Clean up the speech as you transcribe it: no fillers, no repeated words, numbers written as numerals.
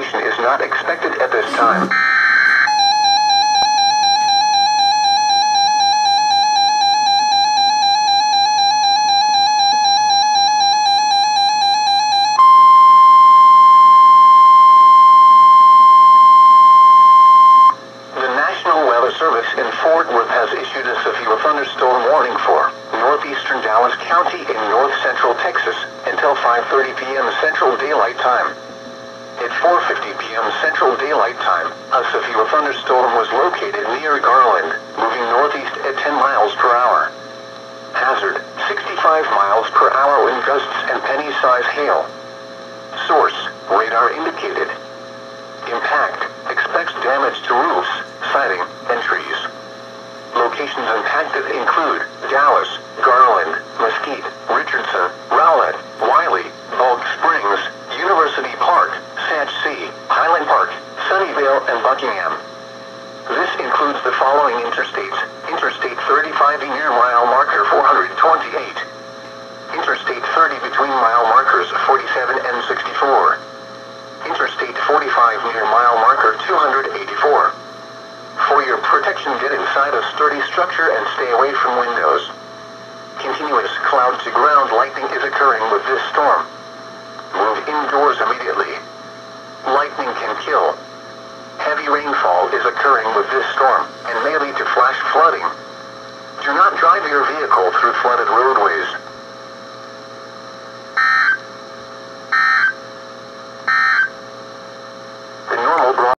precipitation is not expected at this time. Service in Fort Worth has issued a severe thunderstorm warning for northeastern Dallas County in north central Texas until 5:30 p.m. Central Daylight Time. At 4:50 p.m. Central Daylight Time, a severe thunderstorm was located near Garland, moving northeast at 10 miles per hour. Hazard, 65 miles per hour wind gusts and penny-size hail. Source, radar indicated. Impact, expects damage to roofs, siding, and trees. Locations impacted include Dallas, Garland, Mesquite, Richardson, Rowlett, Wiley, Bulk Springs, University Park, Satch C, Highland Park, Sunnyvale, and Buckingham. This includes the following interstates: Interstate 35 near mile marker 428, Interstate 30 between mile markers 47 and 64, Interstate 45 near mile marker 284. For your protection, get inside a sturdy structure and stay away from windows. Continuous cloud-to-ground lightning is occurring with this storm. Move indoors immediately. Lightning can kill. Heavy rainfall is occurring with this storm.